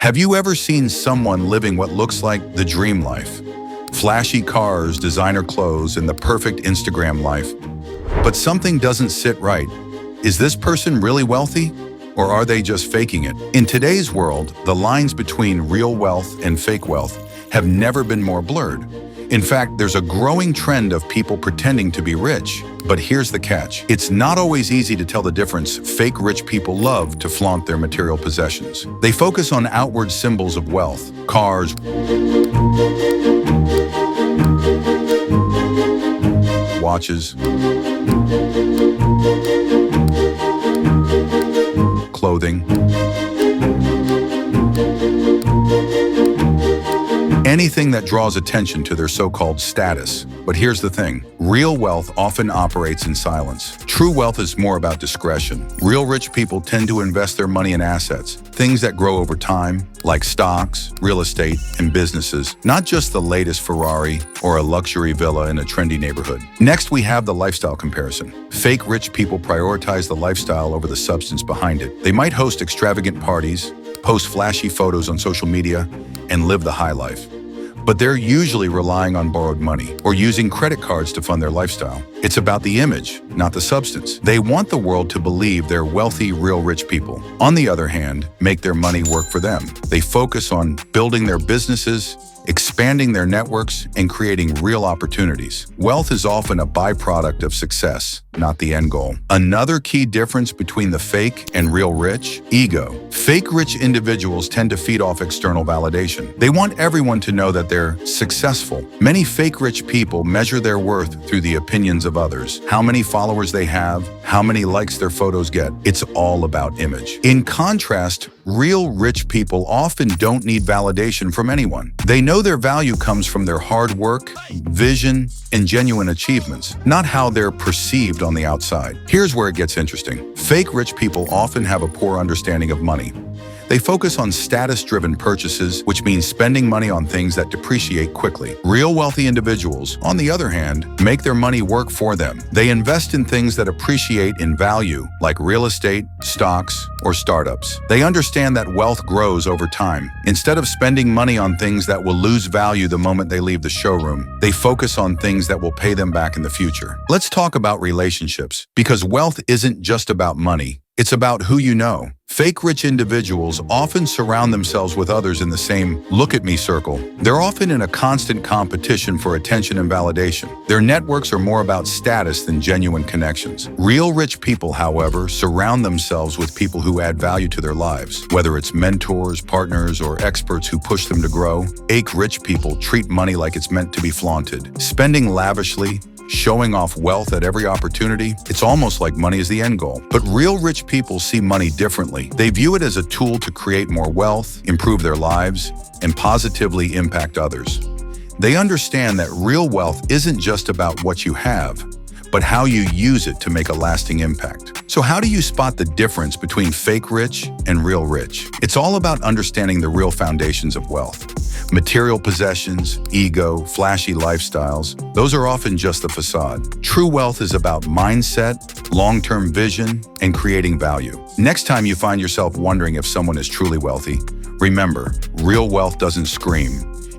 Have you ever seen someone living what looks like the dream life? Flashy cars, designer clothes, and the perfect Instagram life. But something doesn't sit right. Is this person really wealthy? Or are they just faking it? In today's world, the lines between real wealth and fake wealth have never been more blurred. In fact, there's a growing trend of people pretending to be rich. But here's the catch. It's not always easy to tell the difference. Fake rich people love to flaunt their material possessions. They focus on outward symbols of wealth, cars, watches, clothing, anything that draws attention to their so-called status. But here's the thing. Real wealth often operates in silence. True wealth is more about discretion. Real rich people tend to invest their money in assets, things that grow over time, like stocks, real estate, and businesses, not just the latest Ferrari or a luxury villa in a trendy neighborhood. Next, we have the lifestyle comparison. Fake rich people prioritize the lifestyle over the substance behind it. They might host extravagant parties, post flashy photos on social media, and live the high life. But they're usually relying on borrowed money or using credit cards to fund their lifestyle. It's about the image, not the substance. They want the world to believe they're wealthy, real rich people. On the other hand, make their money work for them. They focus on building their businesses, expanding their networks, and creating real opportunities. Wealth is often a byproduct of success, not the end goal. Another key difference between the fake and real rich: ego. Fake rich individuals tend to feed off external validation. They want everyone to know that they're successful. Many fake rich people measure their worth through the opinions of others, how many followers they have, how many likes their photos get. It's all about image. In contrast, real rich people often don't need validation from anyone. They know their value comes from their hard work, vision, and genuine achievements, not how they're perceived on the outside. Here's where it gets interesting. Fake rich people often have a poor understanding of money. They focus on status-driven purchases, which means spending money on things that depreciate quickly. Real wealthy individuals, on the other hand, make their money work for them. They invest in things that appreciate in value, like real estate, stocks, or startups. They understand that wealth grows over time. Instead of spending money on things that will lose value the moment they leave the showroom, they focus on things that will pay them back in the future. Let's talk about relationships, because wealth isn't just about money. It's about who you know. Fake rich individuals often surround themselves with others in the same look at me circle. They're often in a constant competition for attention and validation. Their networks are more about status than genuine connections. Real rich people, however, surround themselves with people who add value to their lives, whether it's mentors, partners, or experts who push them to grow. Fake rich people treat money like it's meant to be flaunted, spending lavishly, showing off wealth at every opportunity. It's almost like money is the end goal. But real rich people see money differently. They view it as a tool to create more wealth, improve their lives, and positively impact others. They understand that real wealth isn't just about what you have, but how you use it to make a lasting impact. So how do you spot the difference between fake rich and real rich? It's all about understanding the real foundations of wealth. Material possessions, ego, flashy lifestyles, those are often just the facade. True wealth is about mindset, long-term vision, and creating value. Next time you find yourself wondering if someone is truly wealthy, remember, real wealth doesn't scream.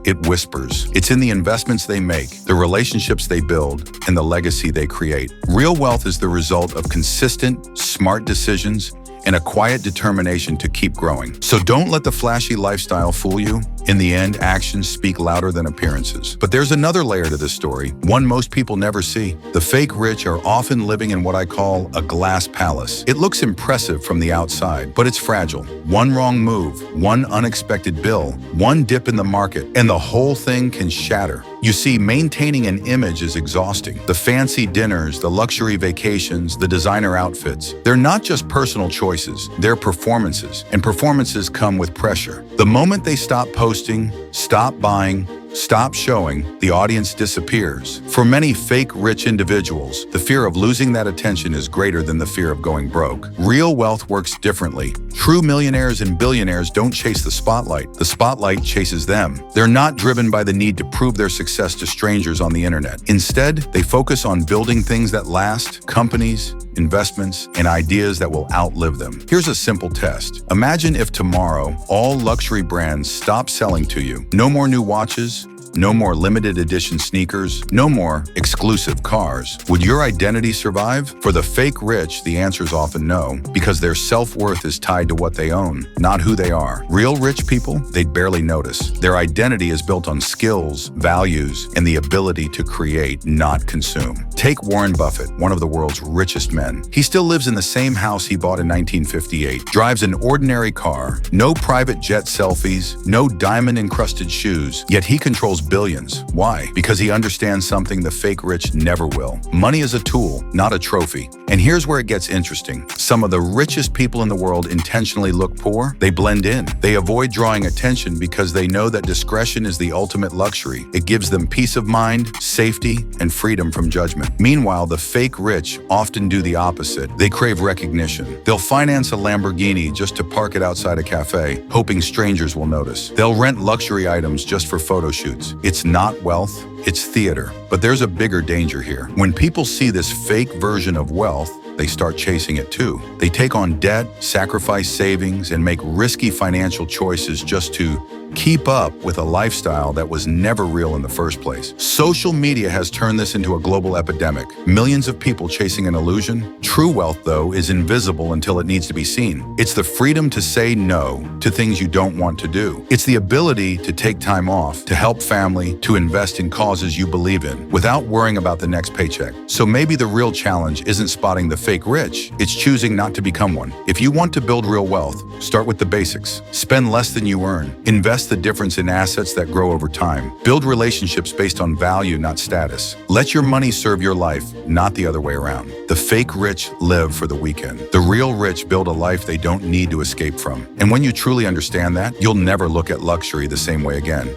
It whispers. It's in the investments they make, the relationships they build, and the legacy they create. Real wealth is the result of consistent, smart decisions and a quiet determination to keep growing. So don't let the flashy lifestyle fool you. In the end, actions speak louder than appearances. But there's another layer to this story, one most people never see. The fake rich are often living in what I call a glass palace. It looks impressive from the outside, but it's fragile. One wrong move, one unexpected bill, one dip in the market, and the whole thing can shatter. You see, maintaining an image is exhausting. The fancy dinners, the luxury vacations, the designer outfits, they're not just personal choices, they're performances, and performances come with pressure. The moment they stop posting, stop buying, stop showing, the audience disappears. For many fake rich individuals, the fear of losing that attention is greater than the fear of going broke. Real wealth works differently. True millionaires and billionaires don't chase the spotlight chases them. They're not driven by the need to prove their success to strangers on the internet. Instead, they focus on building things that last: companies, investments, and ideas that will outlive them. Here's a simple test. Imagine if tomorrow, all luxury brands stop selling to you. No more new watches, no more limited edition sneakers, no more exclusive cars. Would your identity survive? For the fake rich, the answer is often no, because their self-worth is tied to what they own, not who they are. Real rich people, they'd barely notice. Their identity is built on skills, values, and the ability to create, not consume. Take Warren Buffett, one of the world's richest men. He still lives in the same house he bought in 1958, drives an ordinary car, no private jet selfies, no diamond-encrusted shoes, yet he controls billions. Why? Because he understands something the fake rich never will. Money is a tool, not a trophy. And here's where it gets interesting. Some of the richest people in the world intentionally look poor. They blend in. They avoid drawing attention because they know that discretion is the ultimate luxury. It gives them peace of mind, safety, and freedom from judgment. Meanwhile, the fake rich often do the opposite. They crave recognition. They'll finance a Lamborghini just to park it outside a cafe, hoping strangers will notice. They'll rent luxury items just for photo shoots. It's not wealth, it's theater. But there's a bigger danger here. When people see this fake version of wealth, they start chasing it too. They take on debt, sacrifice savings, and make risky financial choices just to keep up with a lifestyle that was never real in the first place. Social media has turned this into a global epidemic. Millions of people chasing an illusion. True wealth, though, is invisible until it needs to be seen. It's the freedom to say no to things you don't want to do. It's the ability to take time off, to help family, to invest in causes you believe in, without worrying about the next paycheck. So maybe the real challenge isn't spotting the fake rich, it's choosing not to become one. If you want to build real wealth, start with the basics. Spend less than you earn. Invest the difference in assets that grow over time. Build relationships based on value, not status. Let your money serve your life, not the other way around. The fake rich live for the weekend. The real rich build a life they don't need to escape from. And when you truly understand that, you'll never look at luxury the same way again.